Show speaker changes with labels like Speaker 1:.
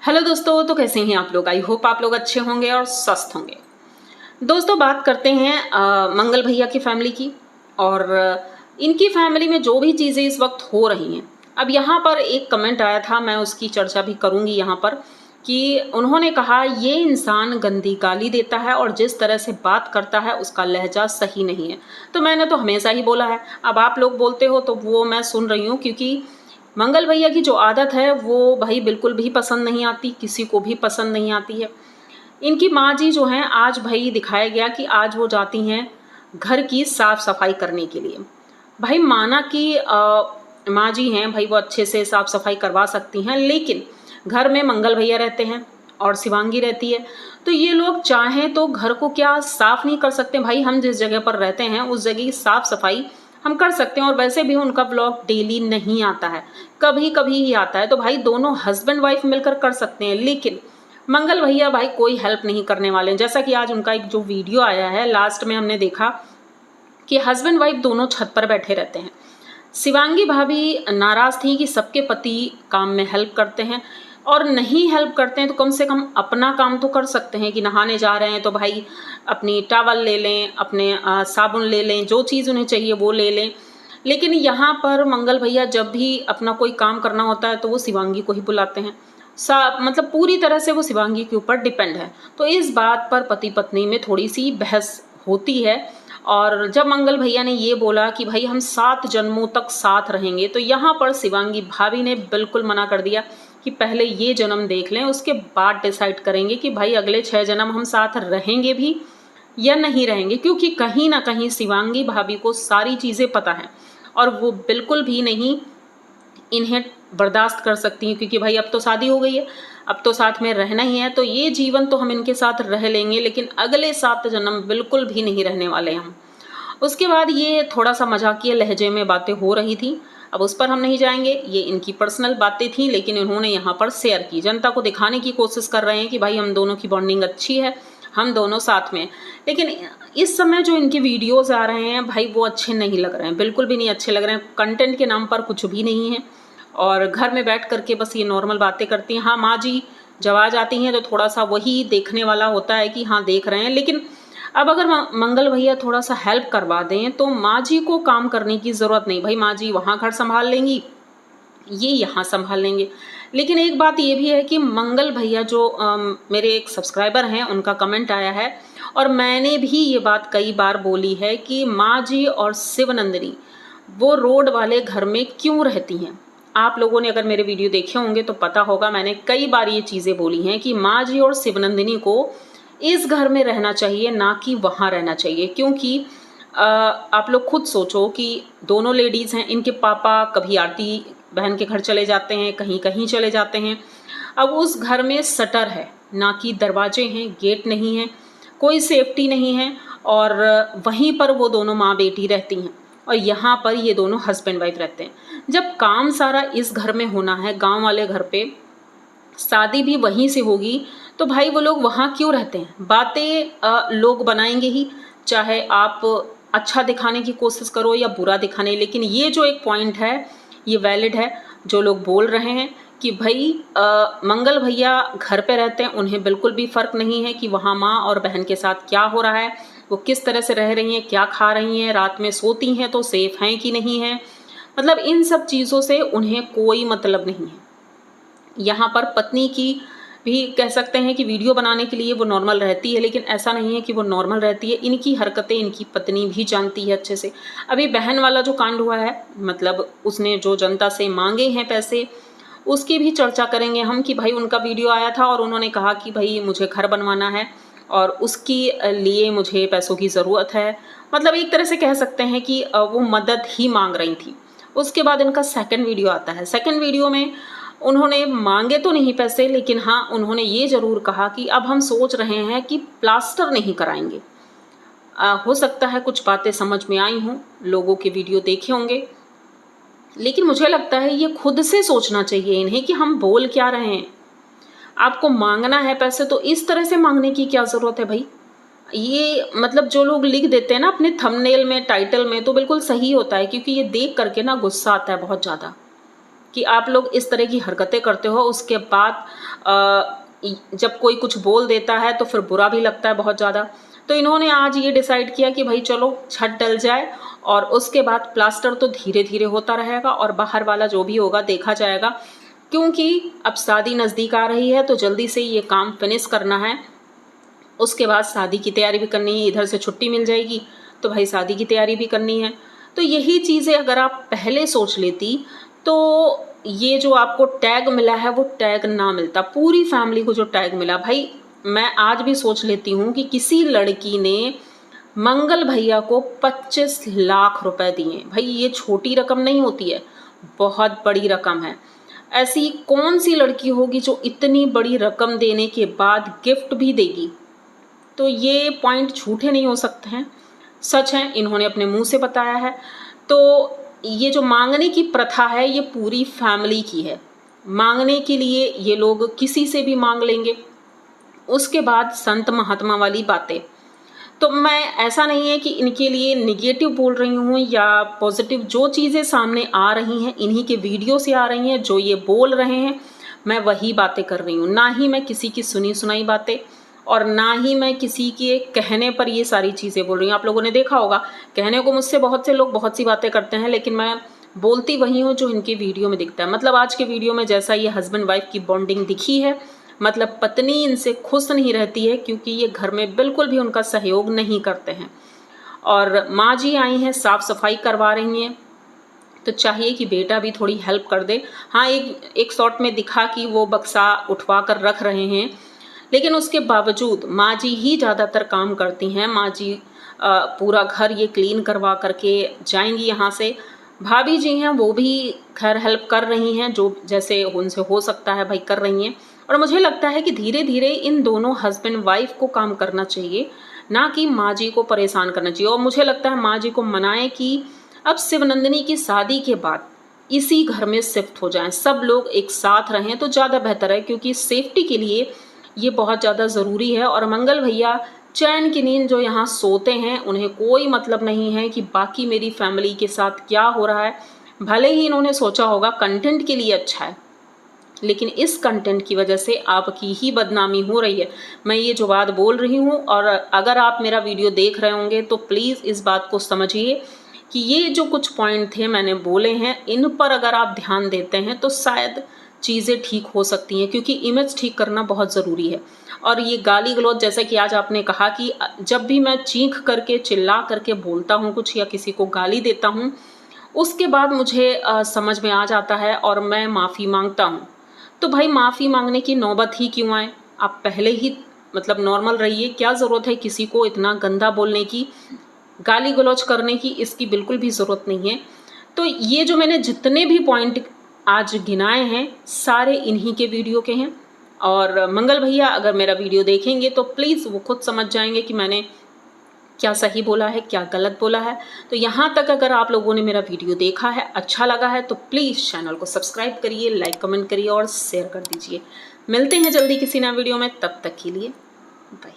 Speaker 1: Hello दोस्तों, तो कैसे हैं आप लोग। आई होप आप लोग अच्छे होंगे और स्वस्थ होंगे। दोस्तों, बात करते हैं मंगल भैया की फैमिली की और इनकी फैमिली में जो भी चीज़ें इस वक्त हो रही हैं। अब यहाँ पर एक कमेंट आया था, मैं उसकी चर्चा भी करूँगी यहाँ पर, कि उन्होंने कहा ये इंसान गंदी गाली देता है और जिस तरह से बात करता है उसका लहजा सही नहीं है। तो मैंने तो हमेशा ही बोला है, अब आप लोग बोलते हो तो वो मैं सुन रही हूँ, क्योंकि मंगल भैया की जो आदत है वो भाई बिल्कुल भी पसंद नहीं आती, किसी को भी पसंद नहीं आती है। इनकी माँ जी जो हैं, आज भाई दिखाया गया कि आज वो जाती हैं घर की साफ सफाई करने के लिए। भाई माना कि माँ जी हैं भाई, वो अच्छे से साफ सफाई करवा सकती हैं, लेकिन घर में मंगल भैया रहते हैं और शिवांगी रहती है, तो ये लोग चाहें तो घर को क्या साफ नहीं कर सकते। भाई हम जिस जगह पर रहते हैं उस जगह की साफ सफाई हम कर सकते हैं, और वैसे भी उनका ब्लॉग डेली नहीं आता है, कभी कभी ही आता है, तो भाई दोनों हस्बैंड वाइफ मिलकर कर सकते हैं। लेकिन मंगल भैया भाई कोई हेल्प नहीं करने वाले हैं। जैसा कि आज उनका एक जो वीडियो आया है, लास्ट में हमने देखा कि हस्बैंड वाइफ दोनों छत पर बैठे रहते हैं। शिवांगी भाभी नाराज़ थी कि सबके पति काम में हेल्प करते हैं, और नहीं हेल्प करते हैं तो कम से कम अपना काम तो कर सकते हैं, कि नहाने जा रहे हैं तो भाई अपनी टॉवल ले लें, अपने साबुन ले लें, जो चीज़ उन्हें चाहिए वो ले लें। लेकिन यहाँ पर मंगल भैया जब भी अपना कोई काम करना होता है तो वो शिवांगी को ही बुलाते हैं। मतलब पूरी तरह से वो शिवांगी के ऊपर डिपेंड है। तो इस बात पर पति पत्नी में थोड़ी सी बहस होती है। और जब मंगल भैया ने ये बोला कि भाई हम 7 जन्मों तक साथ रहेंगे, तो यहाँ पर शिवांगी भाभी ने बिल्कुल मना कर दिया कि पहले ये जन्म देख लें, उसके बाद डिसाइड करेंगे कि भाई अगले 6 जन्म हम साथ रहेंगे भी या नहीं रहेंगे। क्योंकि कहीं ना कहीं शिवांगी भाभी को सारी चीज़ें पता हैं और वो बिल्कुल भी नहीं इन्हें बर्दाश्त कर सकती हैं, क्योंकि भाई अब तो शादी हो गई है, अब तो साथ में रहना ही है, तो ये जीवन तो हम इनके साथ रह लेंगे, लेकिन अगले 7 जन्म बिल्कुल भी नहीं रहने वाले हम। उसके बाद ये थोड़ा सा मजाकिया लहजे में बातें हो रही थी, अब उस पर हम नहीं जाएंगे, ये इनकी पर्सनल बातें थी, लेकिन इन्होंने यहाँ पर शेयर की, जनता को दिखाने की कोशिश कर रहे हैं कि भाई हम दोनों की बॉन्डिंग अच्छी है, हम दोनों साथ में। लेकिन इस समय जो इनके वीडियोज़ आ रहे हैं भाई वो अच्छे नहीं लग रहे हैं, बिल्कुल भी नहीं अच्छे लग रहे हैं। कंटेंट के नाम पर कुछ भी नहीं है, और घर में बैठ करके बस ये नॉर्मल बातें करती हैं। हाँ, माँ जी जब आ जाती हैं तो थोड़ा सा वही देखने वाला होता है कि हाँ देख रहे हैं, लेकिन अब अगर मंगल भैया थोड़ा सा हेल्प करवा दें तो माँ जी को काम करने की ज़रूरत नहीं। भाई माँ जी वहाँ घर संभाल लेंगी, ये यहाँ संभाल लेंगे। लेकिन एक बात ये भी है कि मंगल भैया जो मेरे एक सब्सक्राइबर हैं, उनका कमेंट आया है, और मैंने भी ये बात कई बार बोली है कि माँ जी और शिवनंदिनी वो रोड वाले घर में क्यों रहती हैं। आप लोगों ने अगर मेरे वीडियो देखे होंगे तो पता होगा, मैंने कई बार ये चीज़ें बोली हैं कि माँ जी और शिवनंदिनी को इस घर में रहना चाहिए, ना कि वहाँ रहना चाहिए। क्योंकि आप लोग खुद सोचो कि दोनों लेडीज़ हैं, इनके पापा कभी आरती बहन के घर चले जाते हैं, कहीं कहीं चले जाते हैं। अब उस घर में शटर है, ना कि दरवाजे हैं, गेट नहीं है, कोई सेफ्टी नहीं है, और वहीं पर वो दोनों माँ बेटी रहती हैं, और यहाँ पर ये दोनों हस्बैंड वाइफ रहते हैं। जब काम सारा इस घर में होना है, गांव वाले घर पे, शादी भी वहीं से होगी, तो भाई वो लोग वहाँ क्यों रहते हैं। बातें लोग बनाएंगे ही, चाहे आप अच्छा दिखाने की कोशिश करो या बुरा दिखाने। लेकिन ये जो एक पॉइंट है ये वैलिड है, जो लोग बोल रहे हैं कि भाई मंगल भैया घर पे रहते हैं, उन्हें बिल्कुल भी फ़र्क नहीं है कि वहाँ माँ और बहन के साथ क्या हो रहा है, वो किस तरह से रह रही हैं, क्या खा रही हैं, रात में सोती हैं तो सेफ़ हैं कि नहीं हैं। मतलब इन सब चीज़ों से उन्हें कोई मतलब नहीं है। यहाँ पर पत्नी की भी कह सकते हैं कि वीडियो बनाने के लिए वो नॉर्मल रहती है, लेकिन ऐसा नहीं है कि वो नॉर्मल रहती है। इनकी हरकतें इनकी पत्नी भी जानती है अच्छे से। अभी बहन वाला जो कांड हुआ है, मतलब उसने जो जनता से मांगे हैं पैसे, उसकी भी चर्चा करेंगे हम कि भाई उनका वीडियो आया था और उन्होंने कहा कि भाई मुझे घर बनवाना है और उसकी लिए मुझे पैसों की ज़रूरत है। मतलब एक तरह से कह सकते हैं कि वो मदद ही मांग रही थी। उसके बाद इनका सेकंड वीडियो आता है। सेकंड वीडियो में उन्होंने मांगे तो नहीं पैसे, लेकिन हाँ उन्होंने ये ज़रूर कहा कि अब हम सोच रहे हैं कि प्लास्टर नहीं कराएंगे। हो सकता है कुछ बातें समझ में आई हों, लोगों के वीडियो देखे होंगे, लेकिन मुझे लगता है ये खुद से सोचना चाहिए इन्हें कि हम बोल क्या रहे हैं। आपको मांगना है पैसे तो इस तरह से मांगने की क्या ज़रूरत है भाई। ये मतलब जो लोग लिख देते हैं ना अपने थंबनेल में, टाइटल में, तो बिल्कुल सही होता है, क्योंकि ये देख करके ना गुस्सा आता है बहुत ज़्यादा कि आप लोग इस तरह की हरकतें करते हो, उसके बाद जब कोई कुछ बोल देता है तो फिर बुरा भी लगता है बहुत ज़्यादा। तो इन्होंने आज ये डिसाइड किया कि भाई चलो छत डल जाए और उसके बाद प्लास्टर तो धीरे धीरे होता रहेगा और बाहर वाला जो भी होगा देखा जाएगा, क्योंकि अब शादी नज़दीक आ रही है तो जल्दी से ये काम फिनिश करना है। उसके बाद शादी की तैयारी भी करनी है, इधर से छुट्टी मिल जाएगी तो भाई शादी की तैयारी भी करनी है। तो यही चीज़ें अगर आप पहले सोच लेती तो ये जो आपको टैग मिला है वो टैग ना मिलता। पूरी फैमिली को जो टैग मिला, भाई मैं आज भी सोच लेती हूँ कि किसी लड़की ने मंगल भैया को 25 लाख रुपए दिए। भाई ये छोटी रकम नहीं होती है, बहुत बड़ी रकम है। ऐसी कौन सी लड़की होगी जो इतनी बड़ी रकम देने के बाद गिफ्ट भी देगी। तो ये पॉइंट झूठे नहीं हो सकते हैं, सच है, इन्होंने अपने मुंह से बताया है। तो ये जो मांगने की प्रथा है ये पूरी फैमिली की है। मांगने के लिए ये लोग किसी से भी मांग लेंगे। उसके बाद संत महात्मा वाली बातें, तो मैं ऐसा नहीं है कि इनके लिए निगेटिव बोल रही हूँ या पॉजिटिव, जो चीज़ें सामने आ रही हैं इन्हीं के वीडियो से आ रही हैं, जो ये बोल रहे हैं मैं वही बातें कर रही हूँ। ना ही मैं किसी की सुनी सुनाई बातें और ना ही मैं किसी के कहने पर ये सारी चीज़ें बोल रही हूँ। आप लोगों ने देखा होगा, कहने को मुझसे बहुत से लोग बहुत सी बातें करते हैं, लेकिन मैं बोलती वही हूँ जो इनके वीडियो में दिखता है। मतलब आज के वीडियो में जैसा ये हस्बैंड वाइफ की बॉन्डिंग दिखी है, मतलब पत्नी इनसे खुश नहीं रहती है क्योंकि ये घर में बिल्कुल भी उनका सहयोग नहीं करते हैं। और माँ जी आई हैं, साफ़ सफाई करवा रही हैं, तो चाहिए कि बेटा भी थोड़ी हेल्प कर दे। हाँ, एक शॉट में दिखा कि वो बक्सा उठवा कर रख रहे हैं, लेकिन उसके बावजूद माँ जी ही ज़्यादातर काम करती हैं। माँ जी पूरा घर ये क्लीन करवा करके जाएंगी यहाँ से। भाभी जी हैं वो भी खैर हेल्प कर रही हैं, जो जैसे उनसे हो सकता है भाई कर रही हैं। और मुझे लगता है कि धीरे धीरे इन दोनों हस्बैंड वाइफ को काम करना चाहिए, ना कि माँ जी को परेशान करना चाहिए। और मुझे लगता है माँ जी को मनाएं कि अब शिवनंदिनी की शादी के बाद इसी घर में शिफ्ट हो जाएं, सब लोग एक साथ रहें तो ज़्यादा बेहतर है, क्योंकि सेफ्टी के लिए ये बहुत ज़्यादा ज़रूरी है। और मंगल भैया चैन की नींद जो यहाँ सोते हैं, उन्हें कोई मतलब नहीं है कि बाकी मेरी फैमिली के साथ क्या हो रहा है। भले ही इन्होंने सोचा होगा कंटेंट के लिए अच्छा है, लेकिन इस कंटेंट की वजह से आपकी ही बदनामी हो रही है। मैं ये जो बात बोल रही हूँ, और अगर आप मेरा वीडियो देख रहे होंगे तो प्लीज़ इस बात को समझिए कि ये जो कुछ पॉइंट थे मैंने बोले हैं, इन पर अगर आप ध्यान देते हैं तो शायद चीज़ें ठीक हो सकती हैं, क्योंकि इमेज ठीक करना बहुत ज़रूरी है। और ये गाली गलौज, जैसा कि आज आपने कहा कि जब भी मैं चीख करके चिल्ला करके बोलता हूँ कुछ या किसी को गाली देता हूँ, उसके बाद मुझे समझ में आ जाता है और मैं माफ़ी मांगता हूँ। तो भाई माफ़ी मांगने की नौबत ही क्यों आए? आप पहले ही मतलब नॉर्मल रहिए। क्या ज़रूरत है किसी को इतना गंदा बोलने की, गाली गलौज करने की? इसकी बिल्कुल भी ज़रूरत नहीं है। तो ये जो मैंने जितने भी पॉइंट आज गिनाए हैं सारे इन्हीं के वीडियो के हैं। और मंगल भैया अगर मेरा वीडियो देखेंगे तो प्लीज़ वो खुद समझ जाएंगे कि मैंने क्या सही बोला है, क्या गलत बोला है। तो यहाँ तक अगर आप लोगों ने मेरा वीडियो देखा है, अच्छा लगा है, तो प्लीज़ चैनल को सब्सक्राइब करिए, लाइक कमेंट करिए और शेयर कर दीजिए। मिलते हैं जल्दी किसी नए वीडियो में, तब तक के लिए बाय।